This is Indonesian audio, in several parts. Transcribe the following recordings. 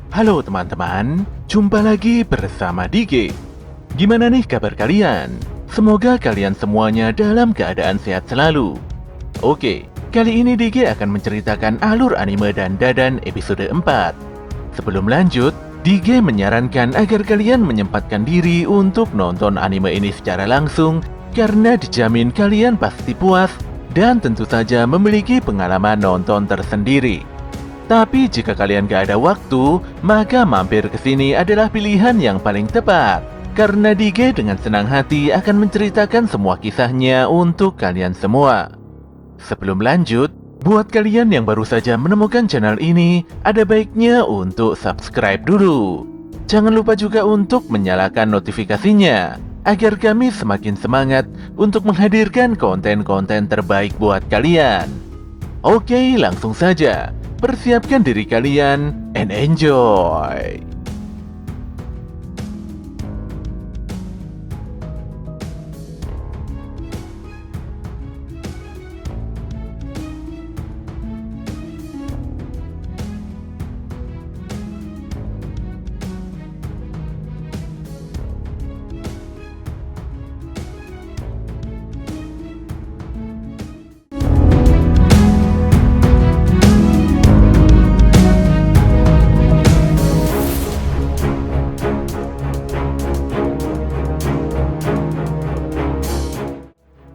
Halo teman-teman, jumpa lagi bersama Dige. Gimana nih kabar kalian? Semoga kalian semuanya dalam keadaan sehat selalu. Oke, kali ini Dige akan menceritakan alur anime dan Dadan episode 4. Sebelum lanjut, Dige menyarankan agar kalian menyempatkan diri untuk nonton anime ini secara langsung karena dijamin kalian pasti puas dan tentu saja memiliki pengalaman nonton tersendiri. Tapi jika kalian gak ada waktu, maka mampir ke sini adalah pilihan yang paling tepat. Karena Dige dengan senang hati akan menceritakan semua kisahnya untuk kalian semua. Sebelum lanjut, buat kalian yang baru saja menemukan channel ini, ada baiknya untuk subscribe dulu. Jangan lupa juga untuk menyalakan notifikasinya, agar kami semakin semangat untuk menghadirkan konten-konten terbaik buat kalian. Oke, langsung saja. Persiapkan diri kalian and enjoy.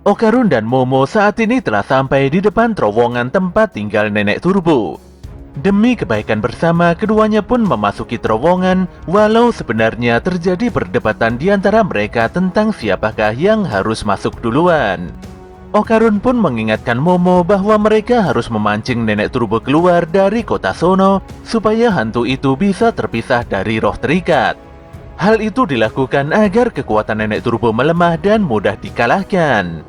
Okarun dan Momo saat ini telah sampai di depan terowongan tempat tinggal Nenek Turbo. Demi kebaikan bersama, keduanya pun memasuki terowongan, walau sebenarnya terjadi perdebatan di antara mereka tentang siapakah yang harus masuk duluan. Okarun pun mengingatkan Momo bahwa mereka harus memancing Nenek Turbo keluar dari kota Sono supaya hantu itu bisa terpisah dari roh terikat. Hal itu dilakukan agar kekuatan Nenek Turbo melemah dan mudah dikalahkan.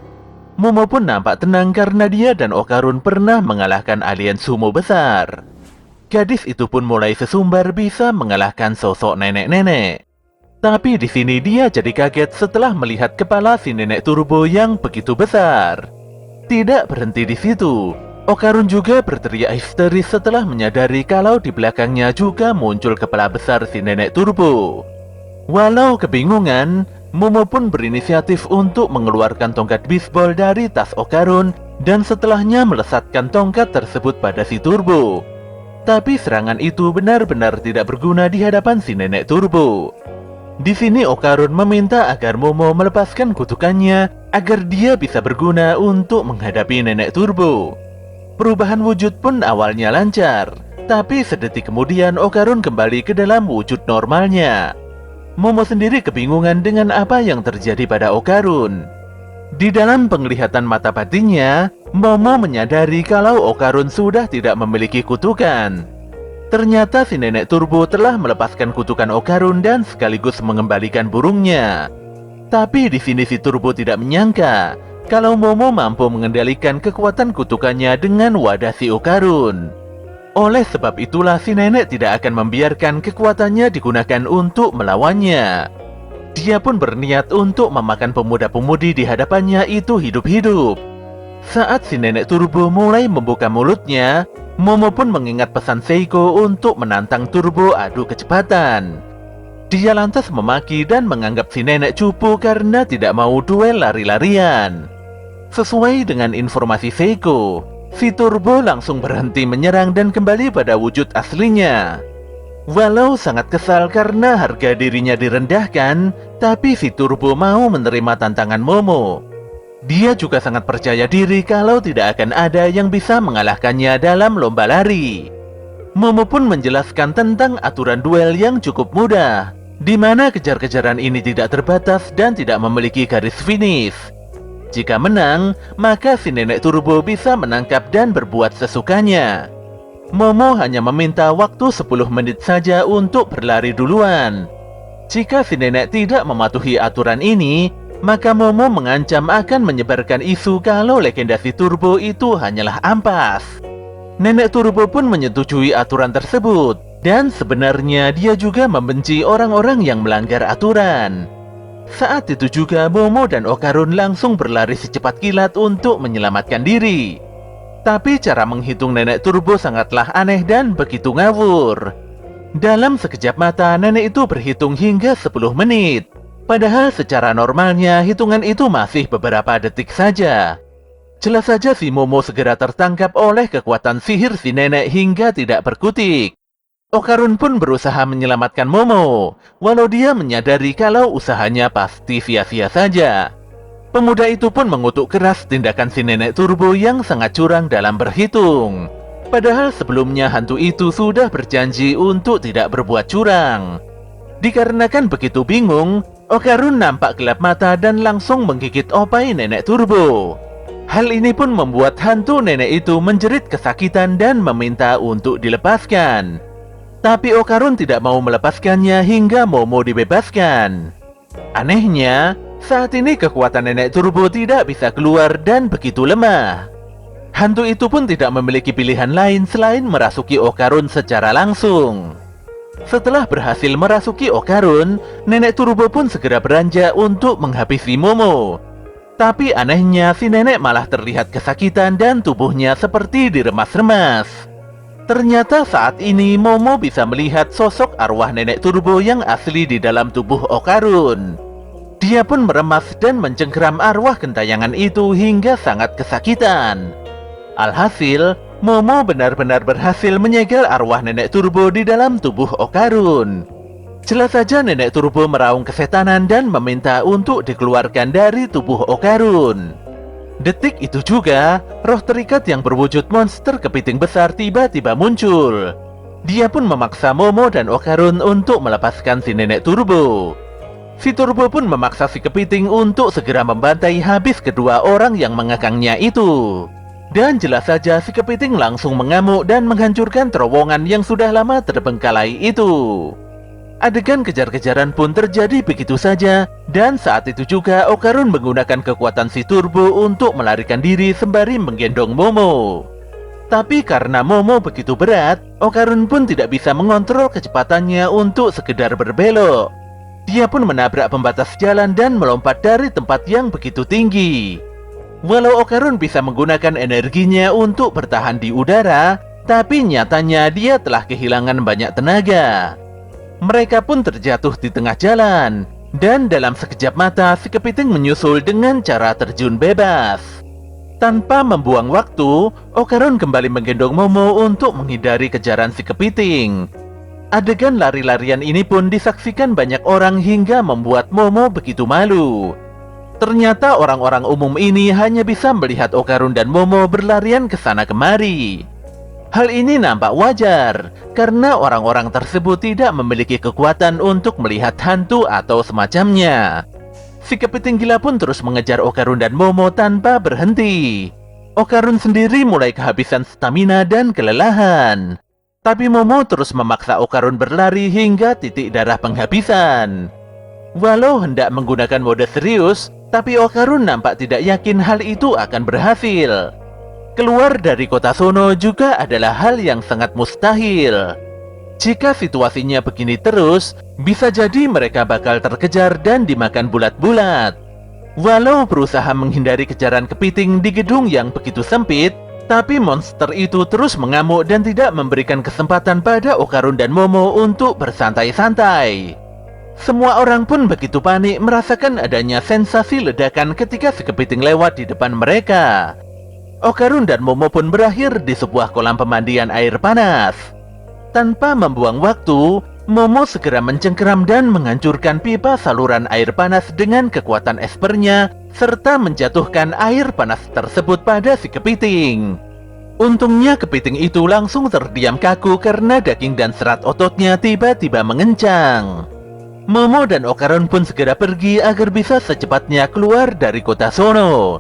Momo pun nampak tenang karena dia dan Okarun pernah mengalahkan alien sumo besar. Gadis itu pun mulai sesumbar bisa mengalahkan sosok nenek-nenek. Tapi di sini dia jadi kaget setelah melihat kepala si Nenek Turbo yang begitu besar. Tidak berhenti di situ, Okarun juga berteriak histeris setelah menyadari kalau di belakangnya juga muncul kepala besar si Nenek Turbo. Walau kebingungan, Momo pun berinisiatif untuk mengeluarkan tongkat bisbol dari tas Okarun dan setelahnya melesatkan tongkat tersebut pada si Turbo. Tapi serangan itu benar-benar tidak berguna di hadapan si Nenek Turbo. Di sini Okarun meminta agar Momo melepaskan kutukannya agar dia bisa berguna untuk menghadapi Nenek Turbo. Perubahan wujud pun awalnya lancar, tapi sedetik kemudian Okarun kembali ke dalam wujud normalnya. Momo sendiri kebingungan dengan apa yang terjadi pada Okarun. Di dalam penglihatan mata batinnya, Momo menyadari kalau Okarun sudah tidak memiliki kutukan. Ternyata si Nenek Turbo telah melepaskan kutukan Okarun dan sekaligus mengembalikan burungnya. Tapi di sini si Turbo tidak menyangka kalau Momo mampu mengendalikan kekuatan kutukannya dengan wadah si Okarun. Oleh sebab itulah si nenek tidak akan membiarkan kekuatannya digunakan untuk melawannya. Dia pun berniat untuk memakan pemuda-pemudi di hadapannya itu hidup-hidup. Saat si Nenek Turbo mulai membuka mulutnya, Momo pun mengingat pesan Seiko untuk menantang Turbo adu kecepatan. Dia lantas memaki dan menganggap si nenek cupu karena tidak mau duel lari-larian. Sesuai dengan informasi Seiko, si Turbo langsung berhenti menyerang dan kembali pada wujud aslinya. Walau sangat kesal karena harga dirinya direndahkan, tapi si Turbo mau menerima tantangan Momo. Dia juga sangat percaya diri kalau tidak akan ada yang bisa mengalahkannya dalam lomba lari. Momo pun menjelaskan tentang aturan duel yang cukup mudah, di mana kejar-kejaran ini tidak terbatas dan tidak memiliki garis finish. Jika menang, maka si Nenek Turbo bisa menangkap dan berbuat sesukanya. Momo hanya meminta waktu 10 menit saja untuk berlari duluan. Jika si nenek tidak mematuhi aturan ini, maka Momo mengancam akan menyebarkan isu kalau legenda si Turbo itu hanyalah ampas. Nenek Turbo pun menyetujui aturan tersebut, dan sebenarnya dia juga membenci orang-orang yang melanggar aturan. Saat itu juga Momo dan Okarun langsung berlari secepat kilat untuk menyelamatkan diri. Tapi cara menghitung Nenek Turbo sangatlah aneh dan begitu ngawur. Dalam sekejap mata, nenek itu berhitung hingga 10 menit. Padahal secara normalnya, hitungan itu masih beberapa detik saja. Jelas saja si Momo segera tertangkap oleh kekuatan sihir si nenek hingga tidak berkutik. Okarun pun berusaha menyelamatkan Momo, walau dia menyadari kalau usahanya pasti sia-sia saja. Pemuda itu pun mengutuk keras tindakan si nenek turbo yang sangat curang dalam berhitung. Padahal sebelumnya hantu itu sudah berjanji untuk tidak berbuat curang. Dikarenakan begitu bingung, Okarun nampak gelap mata dan langsung menggigit opai nenek turbo. Hal ini pun membuat hantu nenek itu menjerit kesakitan dan meminta untuk dilepaskan. Tapi Okarun tidak mau melepaskannya hingga Momo dibebaskan. Anehnya, saat ini kekuatan nenek turbo tidak bisa keluar dan begitu lemah. Hantu itu pun tidak memiliki pilihan lain selain merasuki Okarun secara langsung. Setelah berhasil merasuki Okarun, nenek turbo pun segera beranjak untuk menghabisi Momo. Tapi anehnya si nenek malah terlihat kesakitan dan tubuhnya seperti diremas-remas. Ternyata saat ini Momo bisa melihat sosok arwah nenek turbo yang asli di dalam tubuh Okarun. Dia pun meremas dan mencengkeram arwah gentayangan itu hingga sangat kesakitan. Alhasil, Momo benar-benar berhasil menyegel arwah nenek turbo di dalam tubuh Okarun. Jelas saja nenek turbo meraung kesetanan dan meminta untuk dikeluarkan dari tubuh Okarun. Detik itu juga, roh terikat yang berwujud monster kepiting besar tiba-tiba muncul. Dia pun memaksa Momo dan Okarun untuk melepaskan si nenek turbo. Si turbo pun memaksa si kepiting untuk segera membantai habis kedua orang yang mengekangnya itu. Dan jelas saja si kepiting langsung mengamuk dan menghancurkan terowongan yang sudah lama terbengkalai itu. Adegan kejar-kejaran pun terjadi begitu saja, dan saat itu juga Okarun menggunakan kekuatan si turbo untuk melarikan diri sembari menggendong Momo. Tapi karena Momo begitu berat, Okarun pun tidak bisa mengontrol kecepatannya untuk sekedar berbelok. Dia pun menabrak pembatas jalan dan melompat dari tempat yang begitu tinggi. Walau Okarun bisa menggunakan energinya untuk bertahan di udara, tapi nyatanya dia telah kehilangan banyak tenaga. Mereka pun terjatuh di tengah jalan, dan dalam sekejap mata si kepiting menyusul dengan cara terjun bebas. Tanpa membuang waktu, Okarun kembali menggendong Momo untuk menghindari kejaran si kepiting. Adegan lari-larian ini pun disaksikan banyak orang hingga membuat Momo begitu malu. Ternyata orang-orang umum ini hanya bisa melihat Okarun dan Momo berlarian ke sana kemari. Hal ini nampak wajar, karena orang-orang tersebut tidak memiliki kekuatan untuk melihat hantu atau semacamnya. Si kepiting gila pun terus mengejar Okarun dan Momo tanpa berhenti. Okarun sendiri mulai kehabisan stamina dan kelelahan. Tapi Momo terus memaksa Okarun berlari hingga titik darah penghabisan. Walau hendak menggunakan mode serius, tapi Okarun nampak tidak yakin hal itu akan berhasil. Keluar dari kota Sono juga adalah hal yang sangat mustahil. Jika situasinya begini terus, bisa jadi mereka bakal terkejar dan dimakan bulat-bulat. Walau berusaha menghindari kejaran kepiting di gedung yang begitu sempit, tapi monster itu terus mengamuk dan tidak memberikan kesempatan pada Okarun dan Momo untuk bersantai-santai. Semua orang pun begitu panik merasakan adanya sensasi ledakan ketika si kepiting lewat di depan mereka. Okarun dan Momo pun berakhir di sebuah kolam pemandian air panas. Tanpa membuang waktu, Momo segera mencengkeram dan menghancurkan pipa saluran air panas dengan kekuatan espernya, serta menjatuhkan air panas tersebut pada si kepiting. Untungnya kepiting itu langsung terdiam kaku karena daging dan serat ototnya tiba-tiba mengencang. Momo dan Okarun pun segera pergi agar bisa secepatnya keluar dari kota Sono.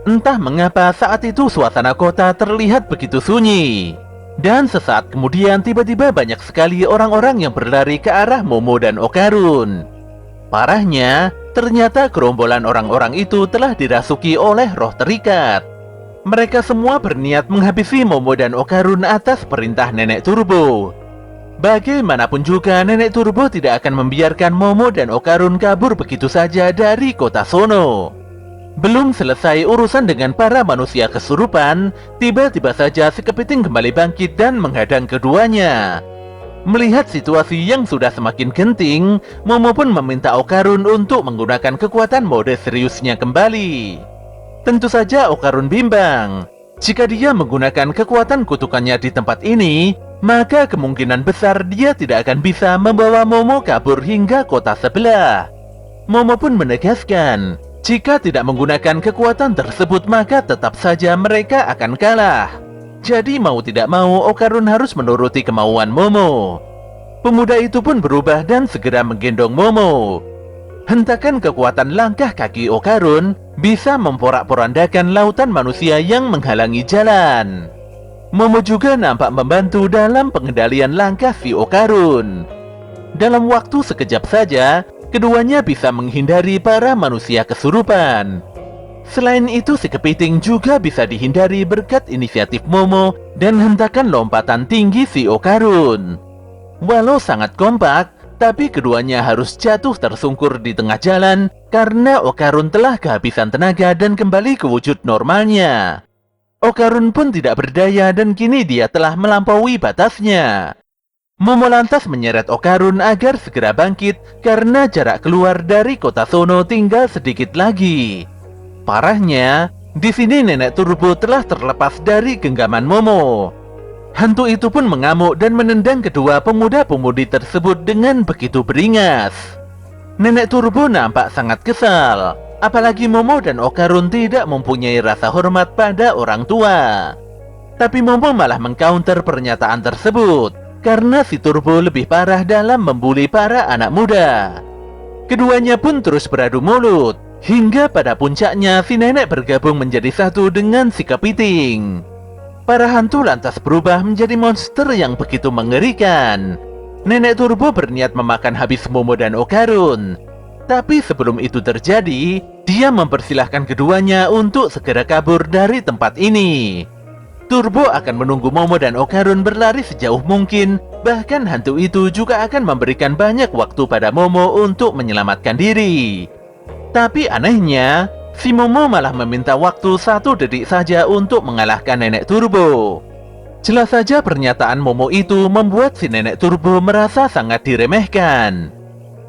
Entah mengapa saat itu suasana kota terlihat begitu sunyi. Dan sesaat kemudian tiba-tiba banyak sekali orang-orang yang berlari ke arah Momo dan Okarun. Parahnya, ternyata gerombolan orang-orang itu telah dirasuki oleh roh terikat. Mereka semua berniat menghabisi Momo dan Okarun atas perintah Nenek Turbo. Bagaimanapun juga, Nenek Turbo tidak akan membiarkan Momo dan Okarun kabur begitu saja dari kota Sono. Belum selesai urusan dengan para manusia kesurupan, tiba-tiba saja si kepiting kembali bangkit dan menghadang keduanya. Melihat situasi yang sudah semakin genting, Momo pun meminta Okarun untuk menggunakan kekuatan mode seriusnya kembali. Tentu saja Okarun bimbang. Jika dia menggunakan kekuatan kutukannya di tempat ini, maka kemungkinan besar dia tidak akan bisa membawa Momo kabur hingga kota sebelah. Momo pun menegaskan, jika tidak menggunakan kekuatan tersebut maka tetap saja mereka akan kalah. Jadi mau tidak mau Okarun harus menuruti kemauan Momo. Pemuda itu pun berubah dan segera menggendong Momo. Hentakan kekuatan langkah kaki Okarun bisa memporak-porandakan lautan manusia yang menghalangi jalan. Momo juga nampak membantu dalam pengendalian langkah si Okarun. Dalam waktu sekejap saja, keduanya bisa menghindari para manusia kesurupan. Selain itu, si kepiting juga bisa dihindari berkat inisiatif Momo dan hentakan lompatan tinggi si Okarun. Walau sangat kompak, tapi keduanya harus jatuh tersungkur di tengah jalan karena Okarun telah kehabisan tenaga dan kembali ke wujud normalnya. Okarun pun tidak berdaya dan kini dia telah melampaui batasnya. Momo lantas menyeret Okarun agar segera bangkit karena jarak keluar dari kota Sono tinggal sedikit lagi. Parahnya, di sini Nenek Turbo telah terlepas dari genggaman Momo. Hantu itu pun mengamuk dan menendang kedua pemuda-pemudi tersebut dengan begitu beringas. Nenek Turbo nampak sangat kesal, apalagi Momo dan Okarun tidak mempunyai rasa hormat pada orang tua. Tapi Momo malah mengcounter pernyataan tersebut, karena si Turbo lebih parah dalam membuli para anak muda. Keduanya pun terus beradu mulut, hingga pada puncaknya si nenek bergabung menjadi satu dengan si kepiting. Para hantu lantas berubah menjadi monster yang begitu mengerikan. Nenek Turbo berniat memakan habis Momo dan Okarun. Tapi sebelum itu terjadi, dia mempersilahkan keduanya untuk segera kabur dari tempat ini. Turbo akan menunggu Momo dan Okarun berlari sejauh mungkin. Bahkan hantu itu juga akan memberikan banyak waktu pada Momo untuk menyelamatkan diri. Tapi anehnya, si Momo malah meminta waktu 1 detik saja untuk mengalahkan Nenek Turbo. Jelas saja pernyataan Momo itu membuat si Nenek Turbo merasa sangat diremehkan.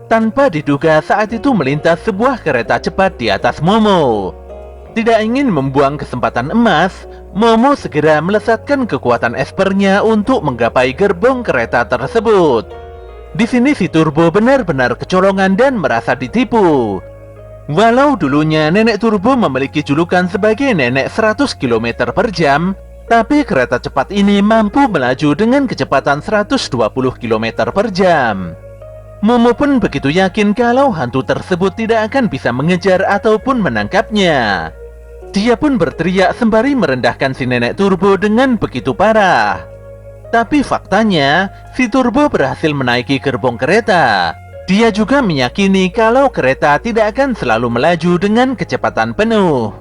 Tanpa diduga saat itu melintas sebuah kereta cepat di atas Momo. Tidak ingin membuang kesempatan emas, Momo segera melesatkan kekuatan espernya untuk menggapai gerbong kereta tersebut. Di sini si Turbo benar-benar kecolongan dan merasa ditipu. Walau dulunya Nenek Turbo memiliki julukan sebagai Nenek 100 km per jam, tapi kereta cepat ini mampu melaju dengan kecepatan 120 km per jam. Momo pun begitu yakin kalau hantu tersebut tidak akan bisa mengejar ataupun menangkapnya. Dia pun berteriak sembari merendahkan si Nenek Turbo dengan begitu parah. Tapi faktanya, si Turbo berhasil menaiki gerbong kereta. Dia juga meyakini kalau kereta tidak akan selalu melaju dengan kecepatan penuh.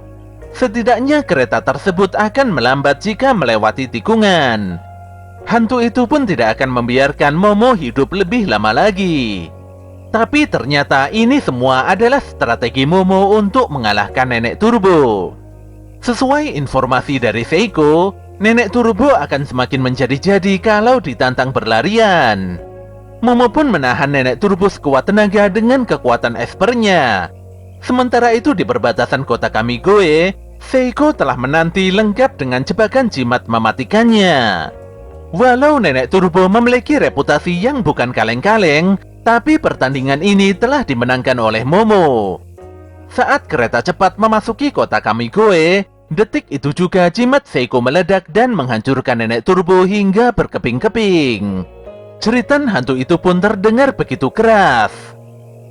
Setidaknya kereta tersebut akan melambat jika melewati tikungan. Hantu itu pun tidak akan membiarkan Momo hidup lebih lama lagi. Tapi ternyata ini semua adalah strategi Momo untuk mengalahkan Nenek Turbo. Sesuai informasi dari Seiko, Nenek Turbo akan semakin menjadi-jadi kalau ditantang berlarian. Momo pun menahan Nenek Turbo sekuat tenaga dengan kekuatan espernya. Sementara itu di perbatasan kota Kamigoe, Seiko telah menanti lengkap dengan jebakan jimat mematikannya. Walau Nenek Turbo memiliki reputasi yang bukan kaleng-kaleng, tapi pertandingan ini telah dimenangkan oleh Momo. Saat kereta cepat memasuki kota Kamigoe, detik itu juga jimat Seiko meledak dan menghancurkan Nenek Turbo hingga berkeping-keping. Jeritan hantu itu pun terdengar begitu keras.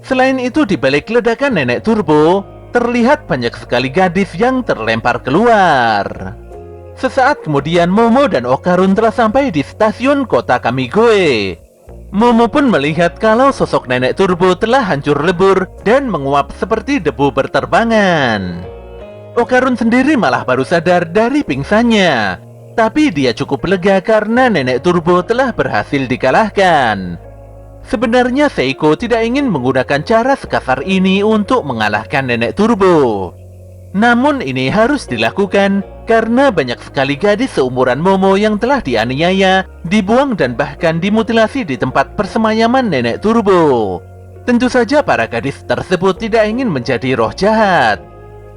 Selain itu, di balik ledakan Nenek Turbo, terlihat banyak sekali gadis yang terlempar keluar. Sesaat kemudian Momo dan Okarun telah sampai di stasiun kota Kamigoe. Momo pun melihat kalau sosok Nenek Turbo telah hancur lebur dan menguap seperti debu berterbangan. Okarun sendiri malah baru sadar dari pingsannya. Tapi dia cukup lega karena Nenek Turbo telah berhasil dikalahkan. Sebenarnya Seiko tidak ingin menggunakan cara sekasar ini untuk mengalahkan Nenek Turbo. Namun ini harus dilakukan karena banyak sekali gadis seumuran Momo yang telah dianiaya, dibuang dan bahkan dimutilasi di tempat persemayaman Nenek Turbo. Tentu saja para gadis tersebut tidak ingin menjadi roh jahat.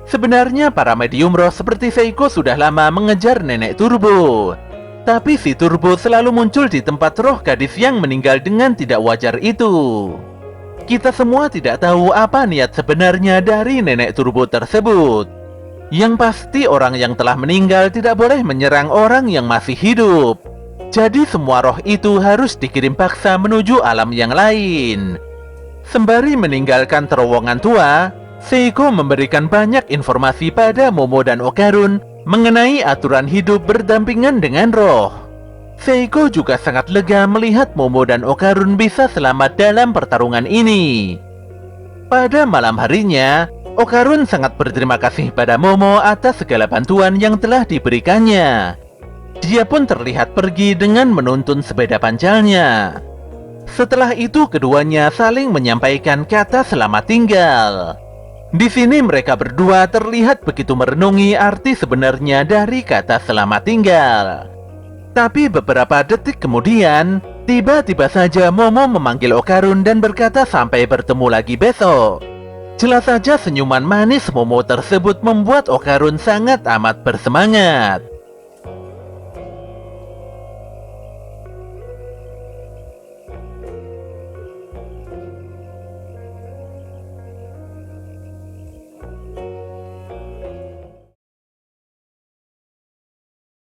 Sebenarnya para medium roh seperti Seiko sudah lama mengejar Nenek Turbo. Tapi si Turbo selalu muncul di tempat roh gadis yang meninggal dengan tidak wajar itu. Kita semua tidak tahu apa niat sebenarnya dari Nenek Turbo tersebut. Yang pasti orang yang telah meninggal tidak boleh menyerang orang yang masih hidup. Jadi semua roh itu harus dikirim paksa menuju alam yang lain. Sembari meninggalkan terowongan tua, Seiko memberikan banyak informasi pada Momo dan Okarun mengenai aturan hidup berdampingan dengan roh. Seiko juga sangat lega melihat Momo dan Okarun bisa selamat dalam pertarungan ini. Pada malam harinya, Okarun sangat berterima kasih pada Momo atas segala bantuan yang telah diberikannya. Dia pun terlihat pergi dengan menuntun sepeda pancalnya. Setelah itu keduanya saling menyampaikan kata selamat tinggal. Di sini mereka berdua terlihat begitu merenungi arti sebenarnya dari kata selamat tinggal. Tapi beberapa detik kemudian, tiba-tiba saja Momo memanggil Okarun dan berkata sampai bertemu lagi besok. Jelas saja senyuman manis Momo tersebut membuat Okarun sangat amat bersemangat.